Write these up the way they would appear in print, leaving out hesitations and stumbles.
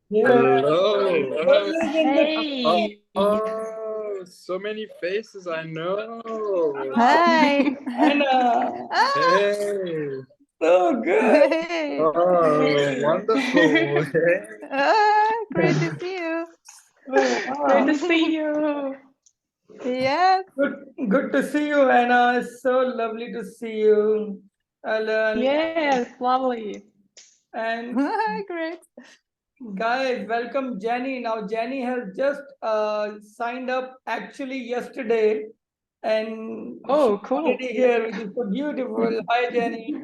Yeah. Hello. Hey. Oh, so many faces I know. Hi. Anna. Hey. So good. Hey. Oh, wonderful. Great to see you. Oh, Great wow. to see you. Yes. Good to see you, Anna. It's so lovely to see you, Alan. Yes, lovely. And Great. guys, welcome Jenny. Now, Jenny has just signed up actually yesterday, and Oh, she's cool. already here, which is so beautiful. Hi, Jenny.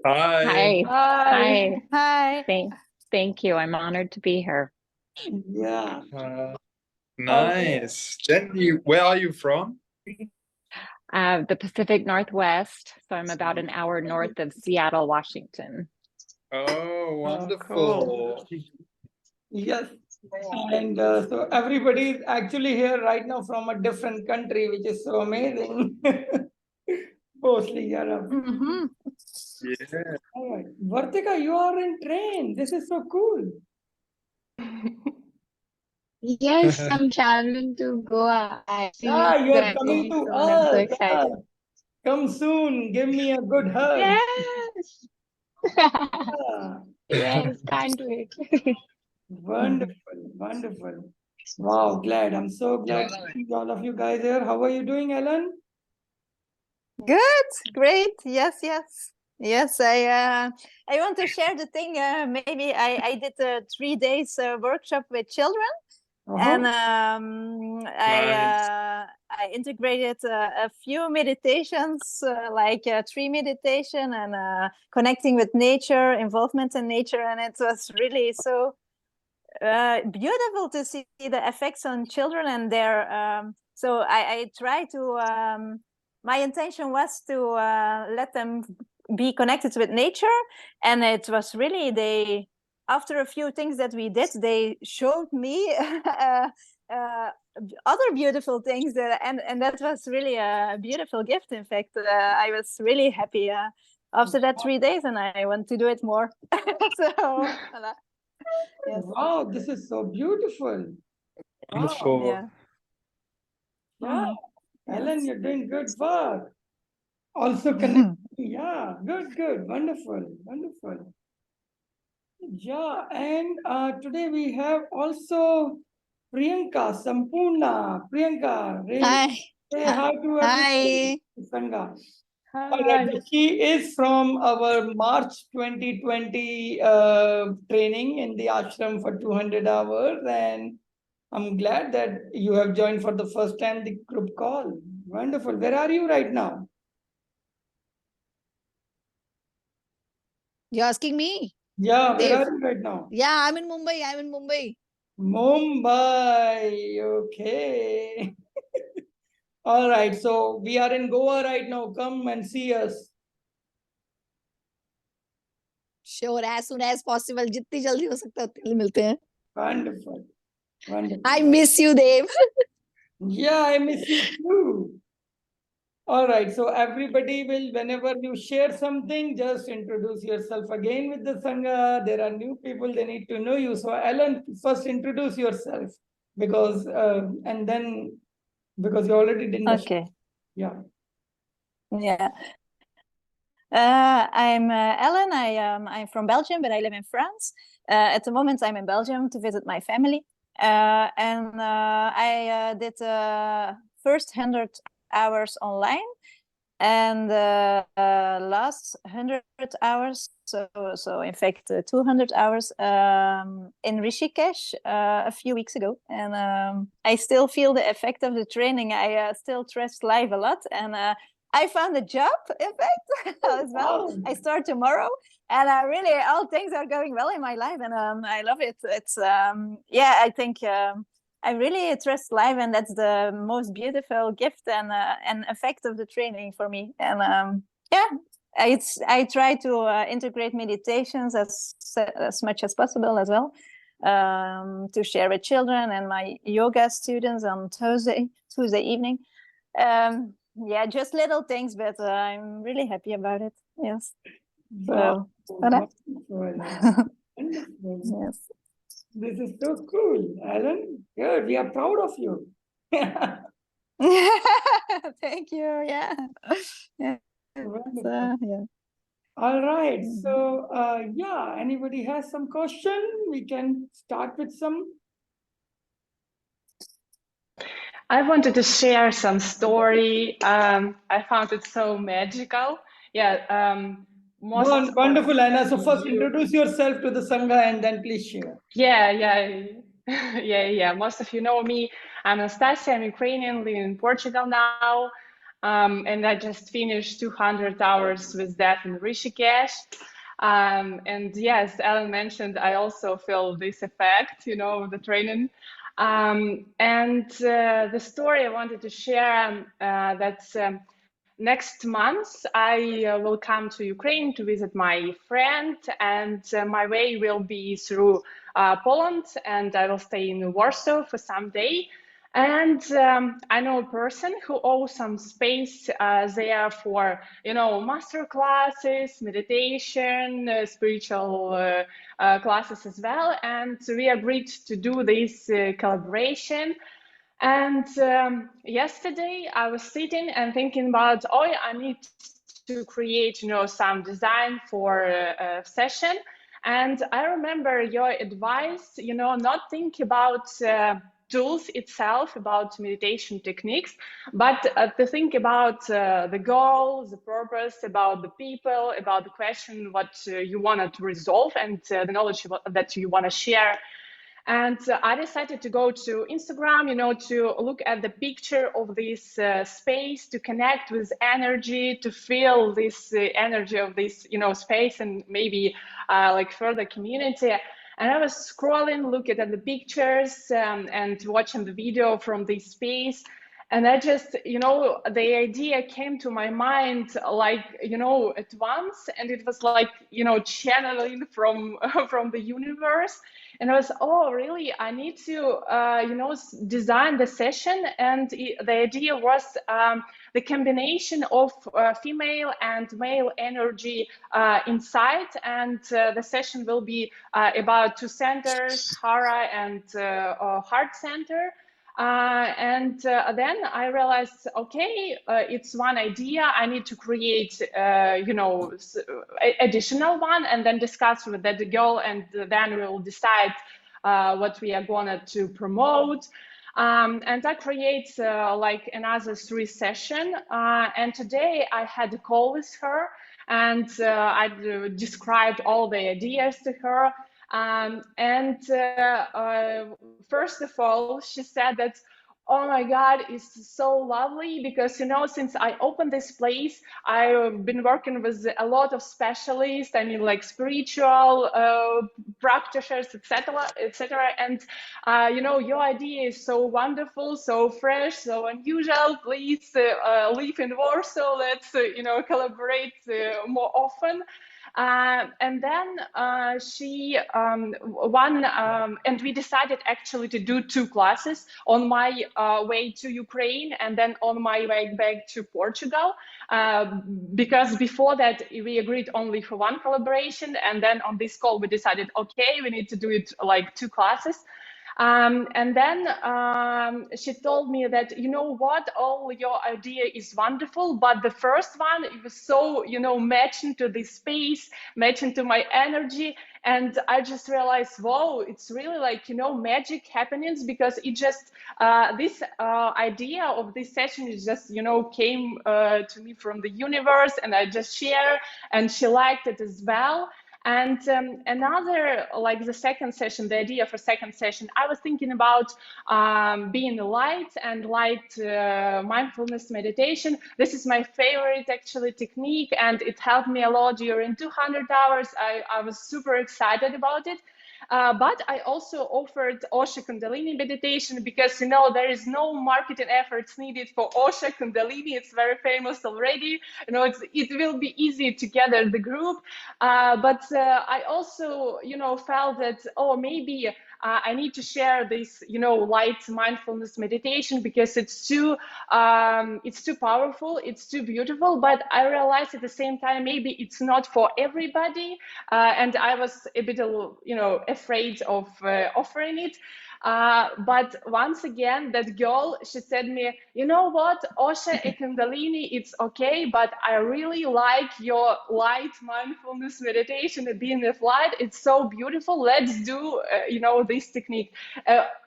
Hi. Hi. Hi. Thank you. I'm honored to be here. Yeah. Nice. Jenny, where are you from? The Pacific Northwest, so I'm about an hour north of Seattle, Washington. Oh, cool. wonderful. Yes. And so everybody is actually here right now from a different country, which is so amazing. Mostly Europe. Mm-hmm. Yeah. All right. Vartika, you are in train. This is so cool. Yes, I'm traveling to Goa. I see you You are guys coming very to soon. I'm so us. excited. Come soon. Give me a good hug. Yes. Ah, Yes, can't wait. wonderful. Wonderful. Wow, glad. I'm so glad to see all of you guys here. How are you doing, Ellen? Good. Great. Yes. Yes. I want to share the thing. Maybe I did a 3 days workshop with children. And Nice. I integrated a few meditations, like tree meditation and connecting with nature, involvement in nature, and it was really so beautiful to see the effects on children and their. So I try to. My intention was to let them be connected with nature, and it was really they. After a few things that we did, they showed me other beautiful things, and that was really a beautiful gift. In fact, I was really happy after that 3 days, and I want to do it more. So, voilà. Yes. Wow, this is so beautiful. Wonderful. Wow. Yeah. Yeah. Ellen, Yes. you're doing good work. Also connecting. Yeah, good. Wonderful. Yeah, and today we have also Priyanka Sampurna. Priyanka, Hi. say hi to Hi. everybody. Sangha. All Hi. right, she is from our March 2020 training in the ashram for 200 hours, and I'm glad that you have joined for the first time the group call. Wonderful. Where are you right now? You're asking me? Yeah, where Dave. are you right now? Yeah, I'm in Mumbai. Mumbai. Okay. All right. So we are in Goa right now. Come and see us. Sure, as soon as possible. जितनी जल्दी हो सकता है उतनी जल्दी मिलते हैं. Wonderful. I miss you, Dave. Yeah, I miss you too. All right. So everybody will, whenever you share something, just introduce yourself again with the Sangha. There are new people, they need to know you. So Ellen, first introduce yourself because, and then, because you already did. Okay. Yeah. Yeah. I'm Ellen. I'm from Belgium, but I live in France. At the moment, I'm in Belgium to visit my family. And I did first 100 hours online, and last 100 hours, so in fact 200 hours in Rishikesh a few weeks ago. And I still feel the effect of the training. I still trust live a lot, and I found a job, in fact, as well. Wow. I start tomorrow, and really all things are going well in my life, and I love it. It's I think I really trust live, and that's the most beautiful gift and effect of the training for me. And I try to integrate meditations as much as possible as well, to share with children and my yoga students on Tuesday evening. Just little things, but I'm really happy about it. Yes. So, Wonderful. Wonderful. Yes. This is so cool, Alan. Good. We are proud of you. Thank you. Yeah. Yeah. Wonderful. Yeah. All right. Mhm. So, yeah, anybody has some question? We can start with some. I wanted to share some story. I found it so magical. Yeah, most Wonderful, Anna. So of first you, introduce yourself to the Sangha and then please share. yeah. Most of you know me. I'm Anastasia. I'm Ukrainian, living in Portugal now. And I just finished 200 hours with that in Rishikesh. And yes, Alan mentioned, I also feel this effect, of the training. And the story I wanted to share, that's next month, I will come to Ukraine to visit my friend, and my way will be through Poland, and I will stay in Warsaw for some day. And I know a person who owes some space there for, master classes, meditation, spiritual classes as well. And we agreed to do this collaboration. And yesterday I was sitting and thinking about, oh, I need to create, some design for a session. And I remember your advice, not think about tools itself, about meditation techniques, but to think about the goal, the purpose, about the people, about the question, what you wanted to resolve, and the knowledge that you want to share. And I decided to go to Instagram, to look at the picture of this space, to connect with energy, to feel this energy of this, space, and maybe like further community. And I was scrolling, looking at the pictures and watching the video from this space. And I just, the idea came to my mind like, at once. And it was like, channeling from, from the universe. And I was, oh, really? I need to, design the session. And the idea was the combination of female and male energy inside. And the session will be about two centers, Hara and Heart Center. And then I realized, okay, it's one idea. I need to create, additional one, and then discuss with that girl, and then we'll decide what we are going to promote. And I create like another 3 session. And today I had a call with her, and I described all the ideas to her. And first of all, she said that, oh my God, it's so lovely because, since I opened this place, I've been working with a lot of specialists, like spiritual practitioners, etc., etc. And, your idea is so wonderful, so fresh, so unusual. Please live in Warsaw. Let's, collaborate more often. And then and we decided actually to do 2 classes on my way to Ukraine and then on my way back to Portugal, because before that we agreed only for 1 collaboration, and then on this call we decided, okay, we need to do it like 2 classes. And then she told me that, you know what, all your idea is wonderful, but the first one, it was so, matching to this space, matching to my energy. And I just realized, whoa, it's really like, magic happenings, because it just, this idea of this session is just, came to me from the universe, and I just share, and she liked it as well. And another, like the second session, the idea for second session, I was thinking about being light and light mindfulness meditation. This is my favorite actually technique, and it helped me a lot during 200 hours. I was super excited about it. But I also offered Osha Kundalini meditation because, you know, there is no marketing efforts needed for Osha Kundalini. It's very famous already. You know, it will be easy to gather the group. But I also, you know, felt that, oh, maybe I need to share this, you know, light mindfulness meditation because it's too powerful, it's too beautiful. But I realized at the same time, maybe it's not for everybody, and I was a bit, you know, afraid of offering it. But once again, that girl, she said me, you know what, Osha and Kundalini, it's okay, but I really like your light mindfulness meditation and being with light. It's so beautiful. Let's do, you know, this technique.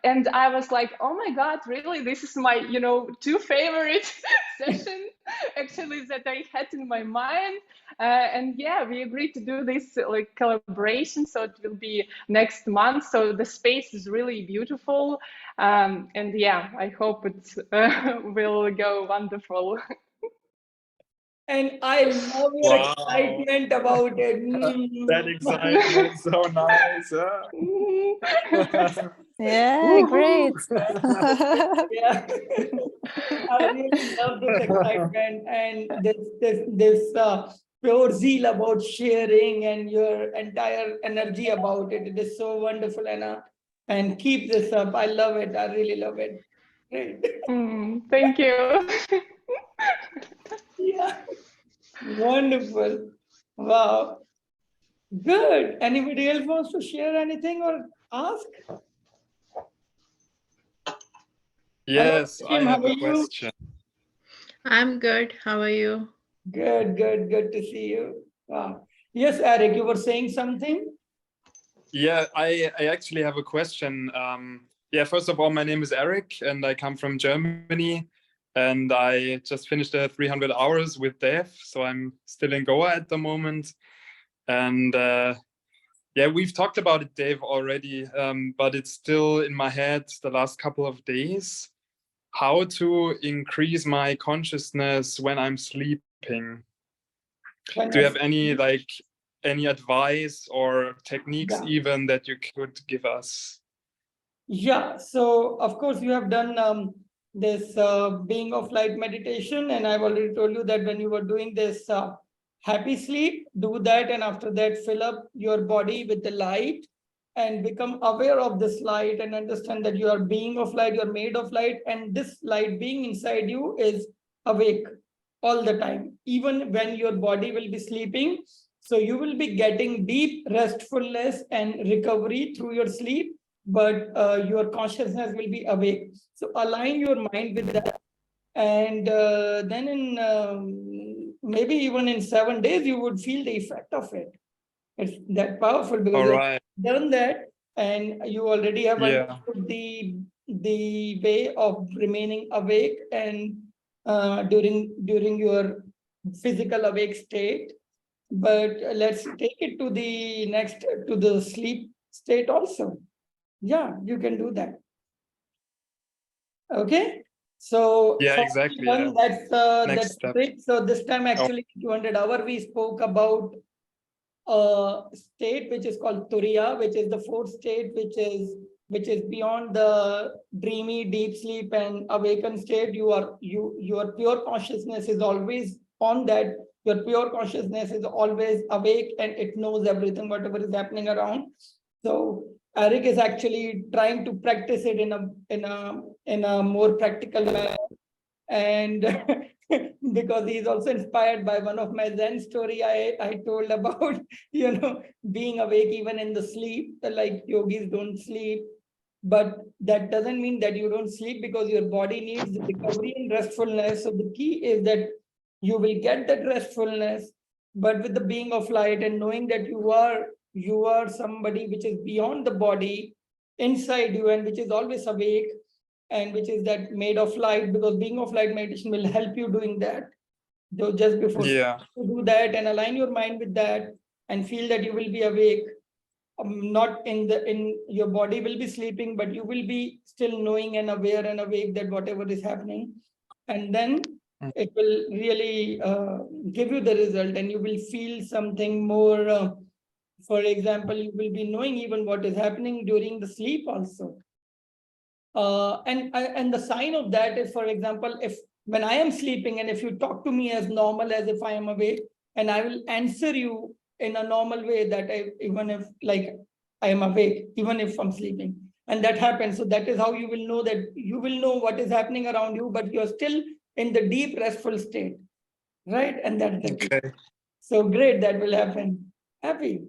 And I was like, oh my God, really? This is my, you know, two favorite session actually that I had in my mind. And yeah, we agreed to do this like collaboration. So it will be next month. So the space is really beautiful. And yeah, I hope it will go wonderful. And I love your Wow. excitement about it. That excitement, so nice. Yeah, great. Yeah. I really love this excitement and this pure zeal about sharing and your entire energy about it. It is so wonderful, Anna. And keep this up. I love it. I really love it. Great. Thank you. Yeah. Wonderful. Wow. Good. Anybody else wants to share anything or ask? Yes, I Kim, how have are a you? question. I'm good. How are you? Good, good, good to see you. Wow. Yes, Eric, you were saying something? Yeah, I actually have a question. Yeah, first of all, my name is Eric and I come from Germany. And I just finished the 300 hours with Dev. So I'm still in Goa at the moment. And yeah, we've talked about it, Dave, already, but it's still in my head the last couple of days. How to increase my consciousness when I'm sleeping? Do you have any advice or techniques even that you could give us? Yeah, so of course you have done this being of light meditation, and I've already told you that when you were doing this happy sleep, do that, and after that fill up your body with the light and become aware of this light and understand that you are being of light, you're made of light, and this light being inside you is awake all the time, even when your body will be sleeping. So you will be getting deep restfulness and recovery through your sleep, but your consciousness will be awake. So align your mind with that. And then in maybe even in 7 days, you would feel the effect of it. It's that powerful because you have done that and you already have understood the way of remaining awake and during your physical awake state. But let's take it to the next, to the sleep state also. Yeah, you can do that. Okay. So yeah, exactly. Yeah. That's great. So this time actually 200 hour we spoke about a state which is called Turiya, which is the fourth state, which is beyond the dreamy deep sleep and awakened state. Your pure consciousness is always on that. Your pure consciousness is always awake and it knows everything, whatever is happening around. So Eric is actually trying to practice it in a more practical manner, and because he's also inspired by one of my Zen story I told about, being awake even in the sleep. Like yogis don't sleep, but that doesn't mean that you don't sleep, because your body needs recovery and restfulness. So the key is that you will get that restfulness, but with the being of light and knowing that you are somebody which is beyond the body, inside you, and which is always awake, and which is that made of light, because being of light meditation will help you doing that. So just before to do that and align your mind with that and feel that you will be awake. Not in your body will be sleeping, but you will be still knowing and aware and awake that whatever is happening, and then it will really give you the result, and you will feel something more For example, you will be knowing even what is happening during the sleep also. And the sign of that is, for example, if when I am sleeping and if you talk to me as normal as if I am awake, and I will answer you in a normal way that even if like I am awake, even if I'm sleeping, and that happens. So that is how you will know that you will know what is happening around you, but you're still in the deep restful state, right? And that's the key. Okay. So great, that will happen. Happy.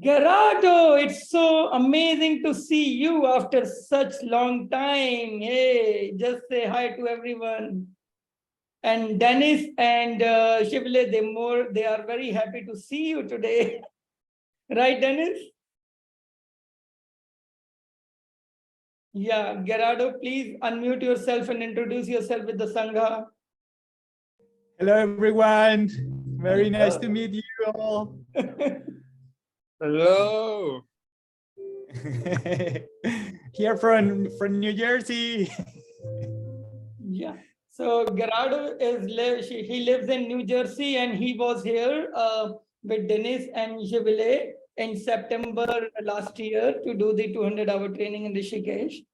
Gerardo, it's so amazing to see you after such long time. Hey, just say hi to everyone. And Dennis and Shivle, they are very happy to see you today. Right, Dennis? Yeah, Gerardo, please unmute yourself and introduce yourself with the Sangha. Hello, everyone. Very nice to meet you all. Hello. Here from New Jersey. Yeah. So Gerardo he lives in New Jersey, and he was here with Dennis and Jibile in September last year to do the 200-hour training in Rishikesh.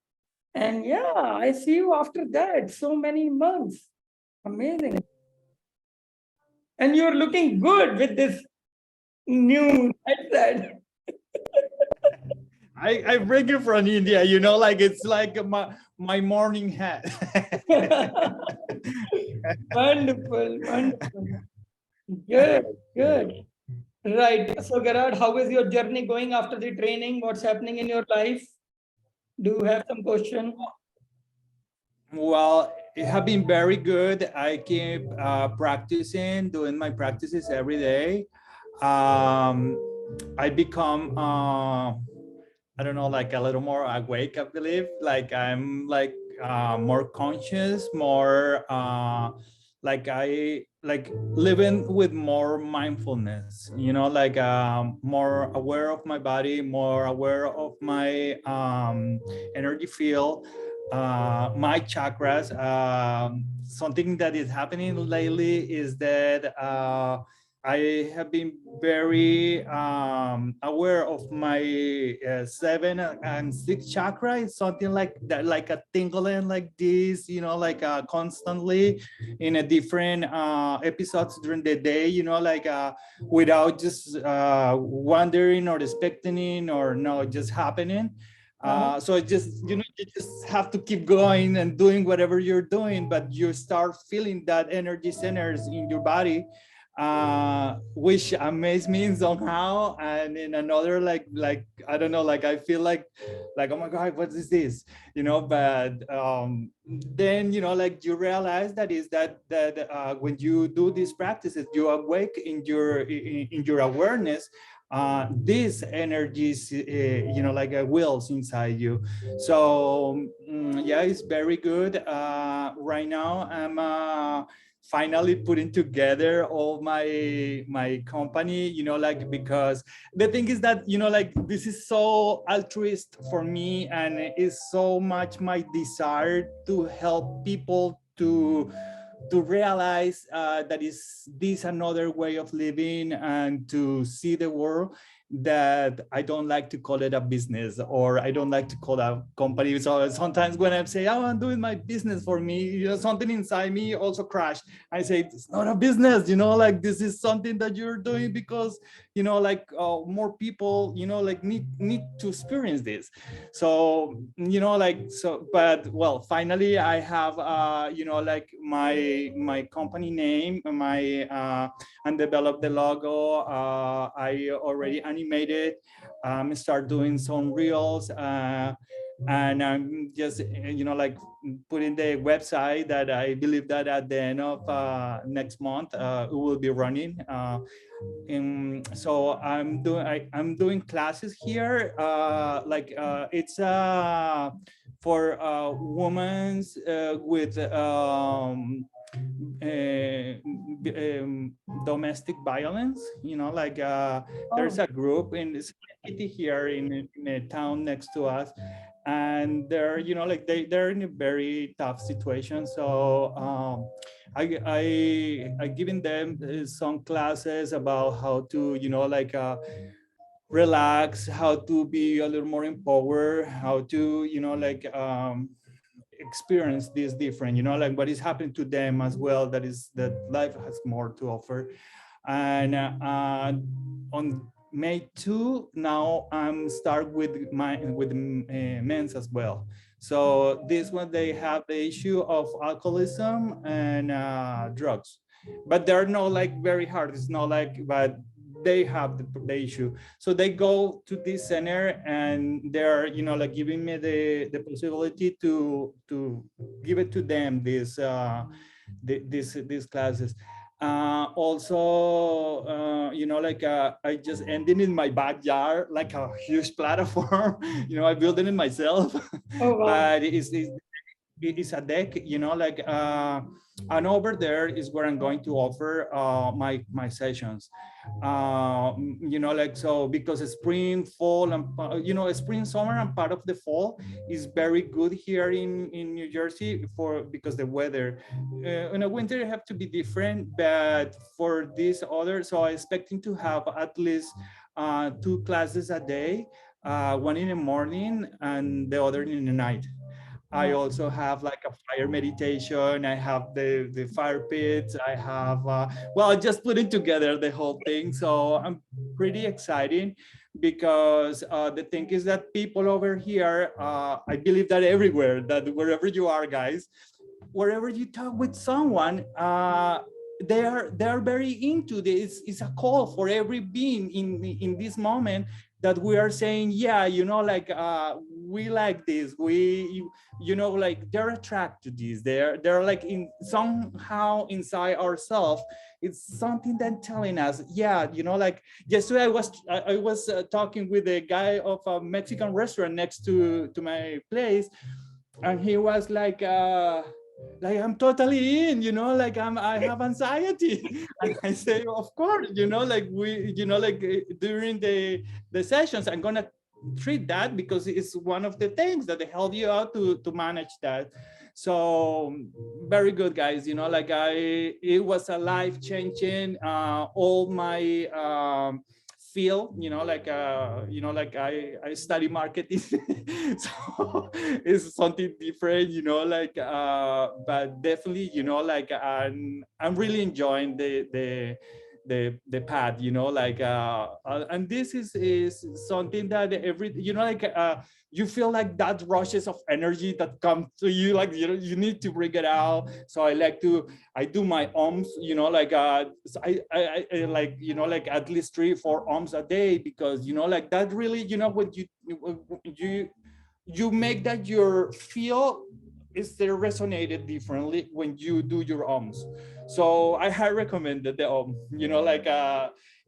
And yeah, I see you after that, so many months. Amazing. And you're looking good with this new headset. I bring it from India, you know, like it's like my morning hat. Wonderful, wonderful. Good, good. Right. So Gerard, how is your journey going after the training? What's happening in your life? Do you have some question? Well, it has been very good. I keep practicing, doing my practices every day. I become I don't know, like a little more awake, I believe. Like I'm like more conscious, more like I like living with more mindfulness, you know, like more aware of my body, more aware of my energy field, my chakras. Something that is happening lately is that I have been very aware of my 7 and 6 chakra. It's something like that, like a tingling like this, you know, like constantly in a different episodes during the day, you know, like without just wondering or expecting or no, just happening. So it just, you know, you just have to keep going and doing whatever you're doing, but you start feeling that energy centers in your body, which amazed me somehow. And in another, like I don't know, like I feel like oh my god, what is this, you know? But then, you know, like you realize that when you do these practices, you awake in your awareness these energies, you know, like wills inside you. So yeah, it's very good. Right now I'm finally putting together all my company, you know, like, because the thing is that, you know, like this is so altruist for me, and it is so much my desire to help people to realize that is this another way of living, and to see the world that I don't like to call it a business, or I don't like to call a company. So sometimes when I say, oh, I'm doing my business for me, you know, something inside me also crashed. I say, it's not a business, you know, like this is something that you're doing because, you know, like more people, you know, like need to experience this. So, you know, like, so, but well, finally I have, you know, like my company name, and developed the logo. I already animated, start doing some reels, and I'm just, you know, like putting the website that I believe that at the end of next month it will be running. So I'm doing classes here, it's for women with domestic violence, you know, like there's a group in this city here in a town next to us, and they're, you know, like they're in a very tough situation. So I giving them some classes about how to, you know, like relax, how to be a little more empowered, how to, you know, like experience this different, you know, like what is happening to them as well, that is that life has more to offer. And on May 2 now I'm start with men's as well. So this one, they have the issue of alcoholism and drugs, but they're not like very hard. It's not like, but they have the issue. So they go to this center and they're, you know, like giving me the possibility to give it to them, this these classes. Also, you know, like I just ended in my backyard, like a huge platform. You know, I built it myself. Oh, wow. But it's a deck, you know, like and over there is where I'm going to offer my sessions. You know, like, so because spring, fall, and you know, spring, summer, and part of the fall is very good here in New Jersey because the weather. In the winter it have to be different, but for this other, so I'm expecting to have at least 2 classes a day, one in the morning and the other in the night. I also have like a fire meditation. I have the fire pits. I have, well, just putting together the whole thing. So I'm pretty excited because the thing is that people over here, I believe that everywhere, that wherever you are, guys, wherever you talk with someone, they are very into this. It's a call for every being in this moment, that we are saying, yeah, you know, like we like this, you know, like they're attracted to this, they're like in somehow inside ourselves. It's something that telling us, yeah, you know, like yesterday I was talking with a guy of a Mexican restaurant next to my place, and he was like I'm totally in, you know, like I have anxiety. And I say, of course, you know, like we, you know, like during the sessions, I'm gonna treat that because it's one of the things that they help you out to manage that. So very good, guys, you know, like it was a life changing, all my field, you know, like I study marketing. So it's something different, you know, like but definitely, you know, like I'm really enjoying the path, you know, like and this is something that you know, like you feel like that rushes of energy that come to you, like, you know, you need to bring it out. So I do my ohms, you know, like so I like, you know, like at least 3-4 ohms a day, because, you know, like that really, you know, when you make that your feel is there resonated differently when you do your ohms. So I highly recommend the ohm, you know, like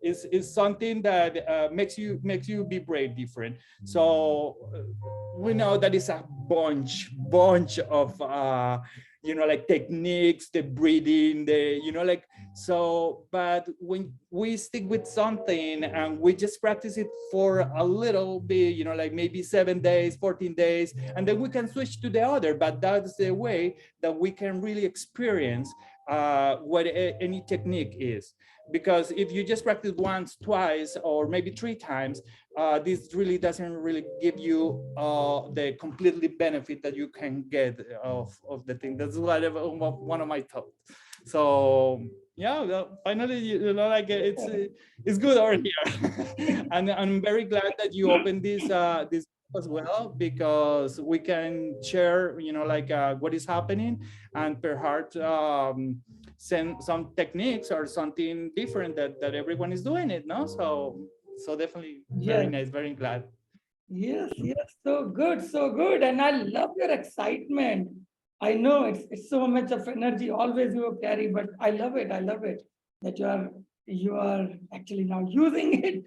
is something that makes you vibrate different. So we know that it's a bunch of you know, like techniques, the breathing, the, you know, like, so, but when we stick with something and we just practice it for a little bit, you know, like maybe 7 days, 14 days, and then we can switch to the other. But that's the way that we can really experience what any technique is. Because if you just practice once, twice, or maybe 3 times, this really doesn't really give you the completely benefit that you can get of the thing. That's one of my thoughts. So yeah, well, finally, you know, like it's good over here. And I'm very glad that you opened this this as well, because we can share, you know, like what is happening, and perhaps send some techniques or something different that everyone is doing it, no? So definitely very nice, very glad. Yes, so good, so good. And I love your excitement. I know it's so much of energy always you carry, but I love it that you are actually now using it.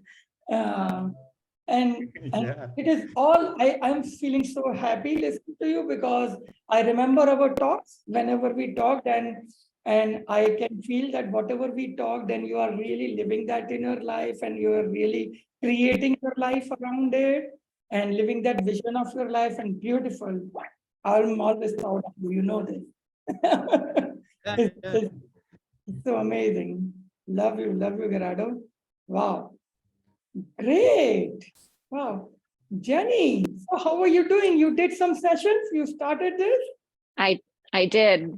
And Yeah. it is all, I'm feeling so happy listening to you, because I remember our talks whenever we talked, and I can feel that whatever we talked, then you are really living that in your life, and you are really creating your life around it. and living that vision of your life, and beautiful. I'm always proud of you. You know this. It's so amazing. Love you, Gerardo. Wow, great. Wow, Jenny. So how are you doing? You did some sessions. You started this. I did.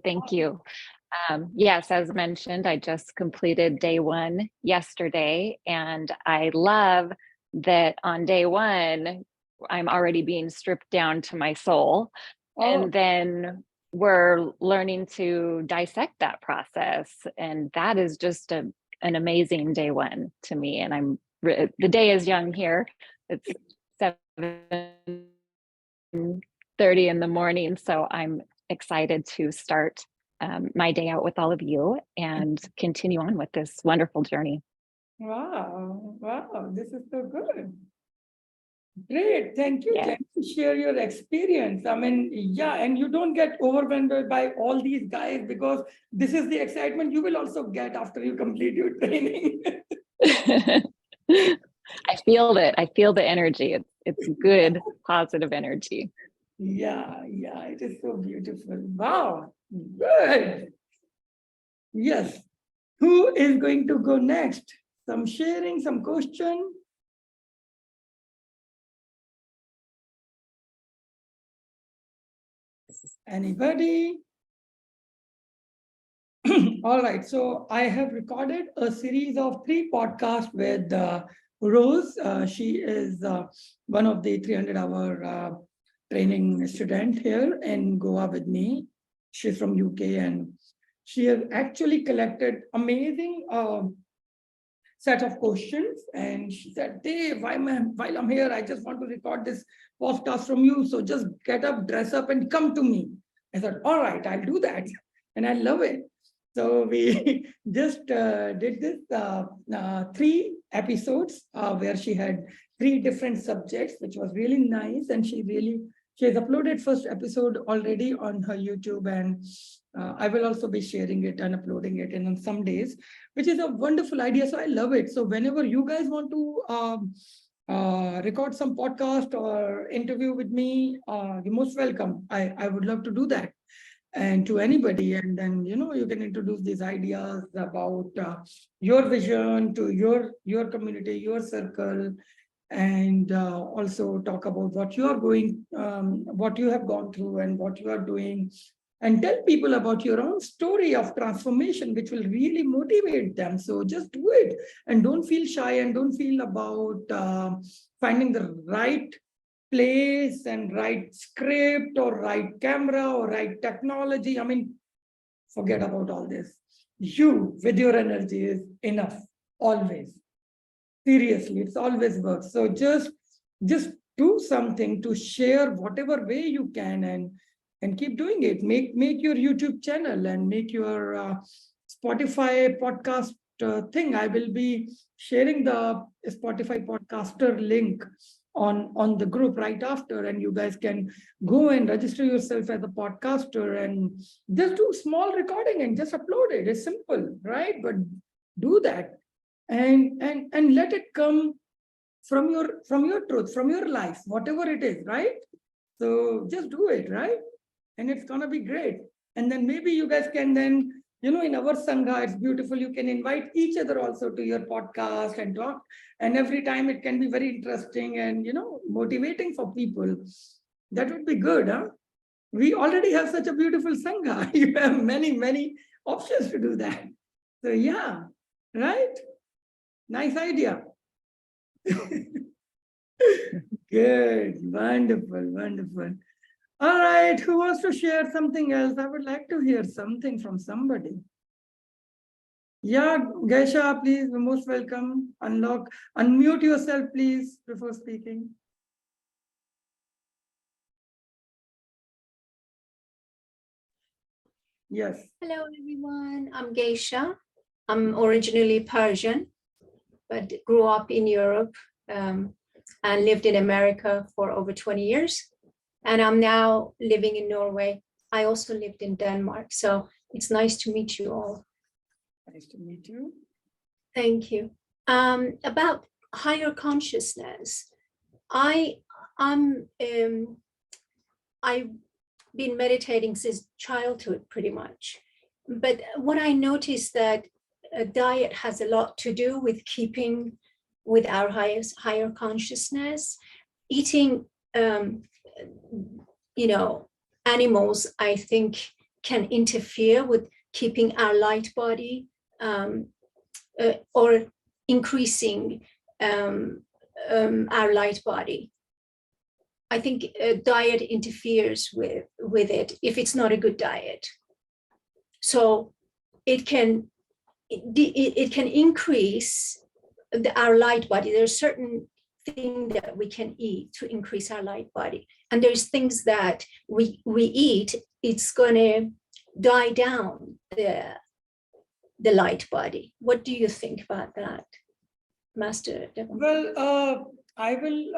Thank you. Yes, as mentioned, I just completed day 1 yesterday, and I love that on day 1, I'm already being stripped down to my soul. And then we're learning to dissect that process. And that is just an amazing day 1 to me. And the day is young here. It's 7:30 in the morning. So I'm excited to start my day out with all of you and continue on with this wonderful journey. Wow, this is so good. Great, thank you, Yeah. Jen, to share your experience. I mean, yeah, and you don't get overwhelmed by all these guys, because this is the excitement you will also get after you complete your training. I feel it. I feel the energy. It's good, positive energy. Yeah, it is so beautiful. Wow, good. Yes. Who is going to go next? Some sharing, some question? Anybody? All right. So I have recorded a series of 3 podcasts with Rose. She is one of the 300-hour training student here in Goa with me. She's from UK, and she has actually collected amazing set of questions. And she said, Dave, while I'm here, I just want to record this podcast from you. So just get up, dress up, and come to me. I thought, all right, I'll do that. And I love it. So we just did this 3 episodes where she had 3 different subjects, which was really nice. And she has uploaded first episode already on her YouTube, and I will also be sharing it and uploading it in some days, which is a wonderful idea. So I love it. So whenever you guys want to record some podcast or interview with me, you're most welcome. I would love to do that. And to anybody, and then you can introduce these ideas about your vision to your community, your circle, and also talk about what you are going, what you have gone through, and what you are doing, and tell people about your own story of transformation, which will really motivate them. So just do it, and don't feel shy, and don't feel about finding the right place and right script or right camera or right technology. I mean, forget about all this. You with your energy is enough, always. Seriously, it's always works. So just do something to share whatever way you can, and keep doing it. Make your YouTube channel, and make your Spotify podcast thing. I will be sharing the Spotify podcaster link on the group right after, and you guys can go and register yourself as a podcaster, and just do small recording and just upload it. It's simple, right? But do that, and let it come from your truth, from your life, whatever it is, right? So just do it, right? And it's gonna be great. And then maybe you guys can then, in our Sangha, it's beautiful. You can invite each other also to your podcast and talk. And every time it can be very interesting and, motivating for people. That would be good, huh? We already have such a beautiful Sangha. You have many, many options to do that. So yeah, right? Nice idea. Good, wonderful. All right, who wants to share something else? I would like to hear something from somebody. Yeah, Geisha, please, you're most welcome. Unmute yourself, please, before speaking. Yes. Hello, everyone. I'm Geisha. I'm originally Persian, but grew up in Europe and lived in America for over 20 years. And I'm now living in Norway. I also lived in Denmark. So it's nice to meet you all. Nice to meet you. Thank you. About higher consciousness, I've been meditating since childhood pretty much. But what I noticed that a diet has a lot to do with keeping with our higher consciousness. Eating, animals, I think, can interfere with keeping our light body or increasing our light body. I think a diet interferes with it if it's not a good diet. So it can increase our light body. There's certain things that we can eat to increase our light body, and there's things that we eat, it's going to die down the light body. What do you think about that, Master Devon? Well, I will.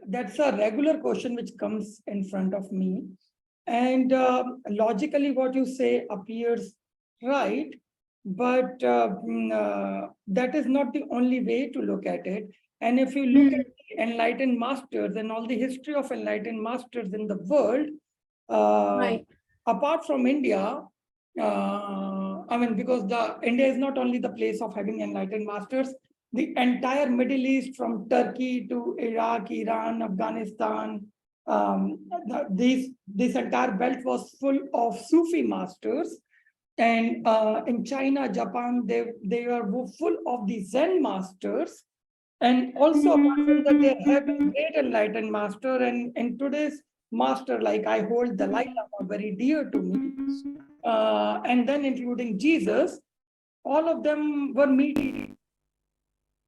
That's a regular question which comes in front of me, and logically, what you say appears right, but that is not the only way to look at it. And if you look at the enlightened masters and all the history of enlightened masters in the world, Right. apart from India, because India is not only the place of having enlightened masters, the entire Middle East, from Turkey to Iraq, Iran, Afghanistan, this entire belt was full of Sufi masters. And in China, Japan, they are full of the Zen masters. And also, apart from that, they have a great enlightened master. And today's master, like I hold the Dalai Lama very dear to me. And then including Jesus, all of them were meat eaters.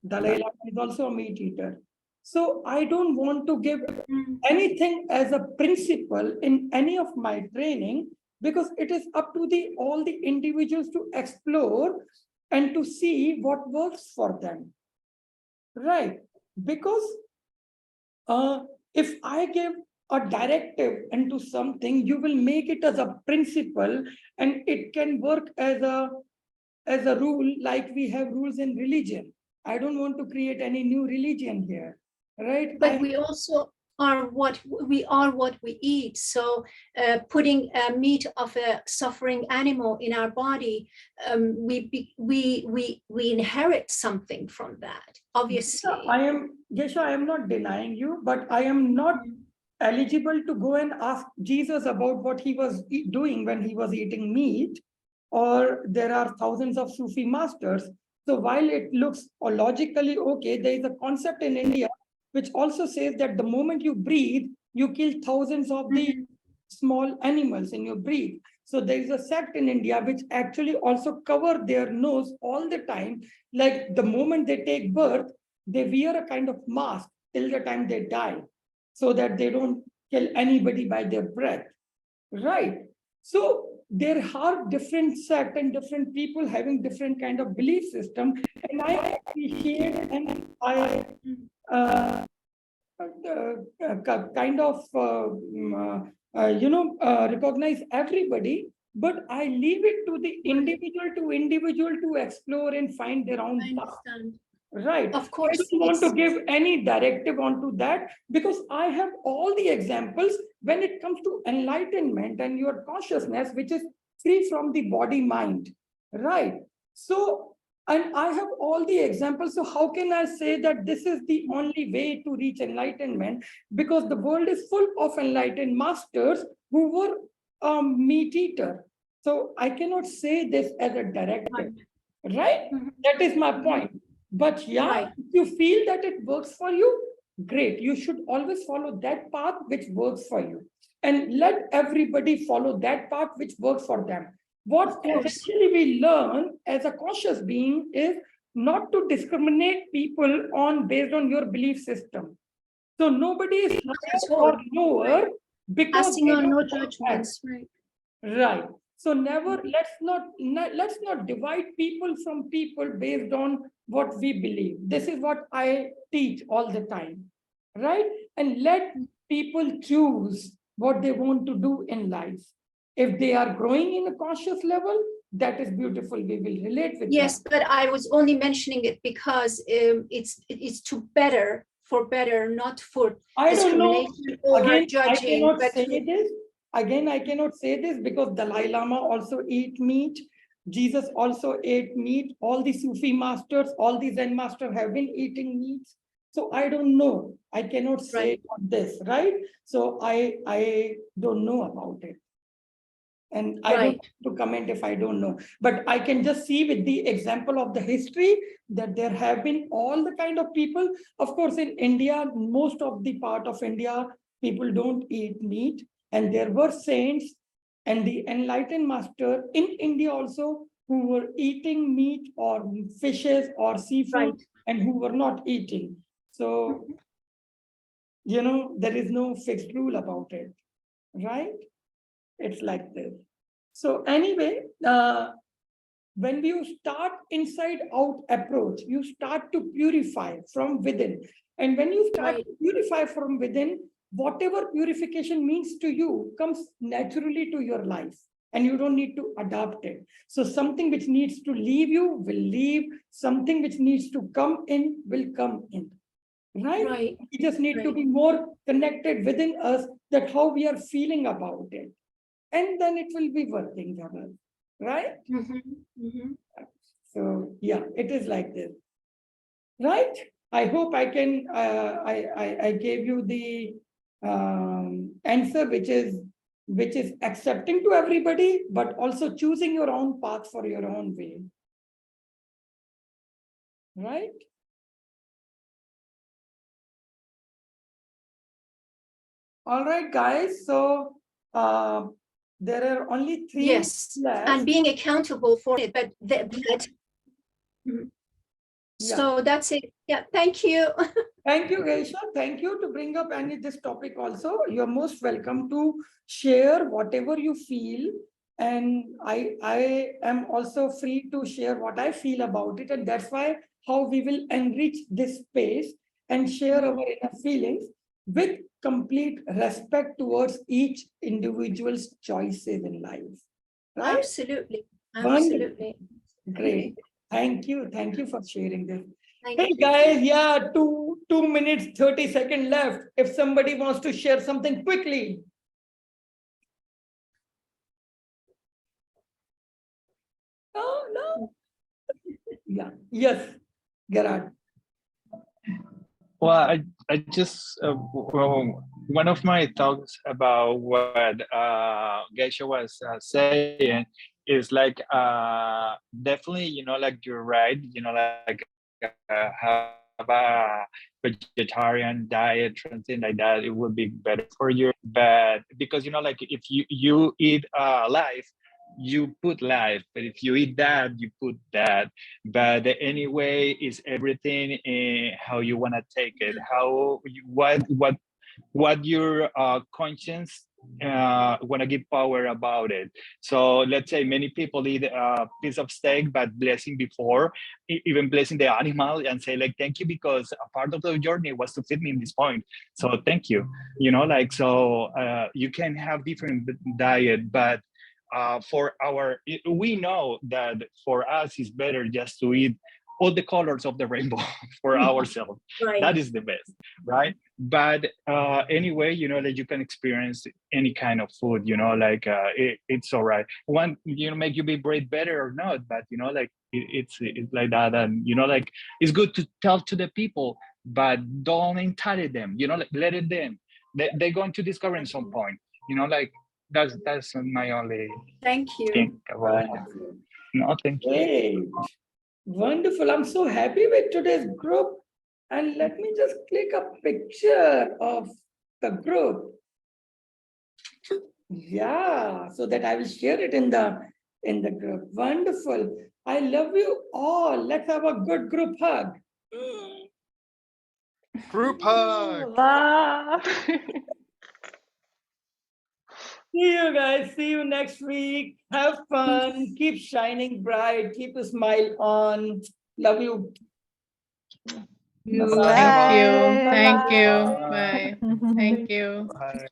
Dalai Lama is also a meat eater. So I don't want to give anything as a principle in any of my training, because it is up to all the individuals to explore and to see what works for them. Right? Because if I give a directive into something, you will make it as a principle, and it can work as a rule, like we have rules in religion. I don't want to create any new religion here, right? But we also are what we eat. So putting meat of a suffering animal in our body, we inherit something from that, obviously. Gesha, I am not denying you, but I am not eligible to go and ask Jesus about what he was doing when he was eating meat, or there are thousands of Sufi masters. So while it looks logically okay, there is a concept in India which also says that the moment you breathe, you kill thousands of the small animals in your breath. So there is a sect in India which actually also cover their nose all the time. Like the moment they take birth, they wear a kind of mask till the time they die, so that they don't kill anybody by their breath. Right? So there are different sects and different people having different kind of belief system, and I appreciate and I kind of recognize everybody, but I leave it to the individual to explore and find their own path. Right. Of course. I don't want to give any directive onto that, because I have all the examples when it comes to enlightenment and your consciousness, which is free from the body mind. Right. So, and I have all the examples. So how can I say that this is the only way to reach enlightenment? Because the world is full of enlightened masters who were meat eater. So I cannot say this as a directive. Right? That is my point. But yeah, if you feel that it works for you, great. You should always follow that path which works for you. And let everybody follow that path which works for them. What essentially we learn as a conscious being is not to discriminate people based on your belief system. So nobody is higher or lower because Passing on no judgments, right? Right. So never, let's not divide people from people based on what we believe. This is what I teach all the time, right? And let people choose what they want to do in life. If they are growing in a conscious level, that is beautiful. We will relate with yes, them. but I was only mentioning it because it's to better for better, not for I don't know. discrimination or Again, judging. I cannot but say this. Again, I cannot say this because Dalai Lama also ate meat. Jesus also ate meat. All the Sufi masters, all the Zen masters have been eating meat. So I don't know. I cannot say this, right? So I don't know about it. And I don't want to comment if I don't know. But I can just see with the example of the history that there have been all the kind of people. Of course, in India, most of the part of India, people don't eat meat. And there were saints and the enlightened master in India also who were eating meat or fishes or seafood and who were not eating. So, you know, there is no fixed rule about it, right? It's like this. So anyway, when you start inside out approach, you start to purify from within. And when you start to purify from within, whatever purification means to you comes naturally to your life and you don't need to adapt it. So something which needs to leave you will leave, something which needs to come in will come in. Right? We just need to be more connected within us that how we are feeling about it. And then it will be working, right? So yeah, it is like this, right? I hope I can. I gave you the answer, which is accepting to everybody, but also choosing your own path for your own way, right? All right, guys. So. There are only 3 yes left. And being accountable for it, but so that's it. Yeah, thank you. Thank you, Geisha. Thank you to bring up this topic also. You're most welcome to share whatever you feel, and I am also free to share what I feel about it, and that's why how we will enrich this space and share our inner feelings with complete respect towards each individual's choices in life. Right? Absolutely. Great. Thank you for sharing this. Hey guys, yeah, 2 minutes 30 seconds left. If somebody wants to share something quickly. No. Yeah. Yes, Gerard. Well, I just one of my thoughts about what Geisha was saying is like definitely, you know, like you're right, you know, like have a vegetarian diet, something like that, it would be better for you. But because, you know, like if you eat life, you put life, but if you eat that, you put that. But anyway, is everything how you want to take it, how what your conscience want to give power about it. So let's say many people eat a piece of steak, but blessing before, even blessing the animal and say like, thank you, because a part of the journey was to feed me in this point. So thank you, you know, like, so you can have different diet, but we know that for us it's better just to eat all the colors of the rainbow for ourselves. That is the best, right? But anyway, you know, that you can experience any kind of food, you know, like it's all right. One, you know, make you be breathe better or not, but you know, like it's like that. And you know, like it's good to tell to the people, but don't entitle them, you know, like let it them. They're going to discover at some point, you know, like that's my only thing about it. No, thank you. Great. Wonderful. I'm so happy with today's group. And let me just click a picture of the group. Yeah, so that I will share it in the group. Wonderful. I love you all. Let's have a good group hug. Group hug. See you guys. See you next week. Have fun. Keep shining bright. Keep a smile on. Love you. Thank you. Thank you. Bye. Thank you. Bye.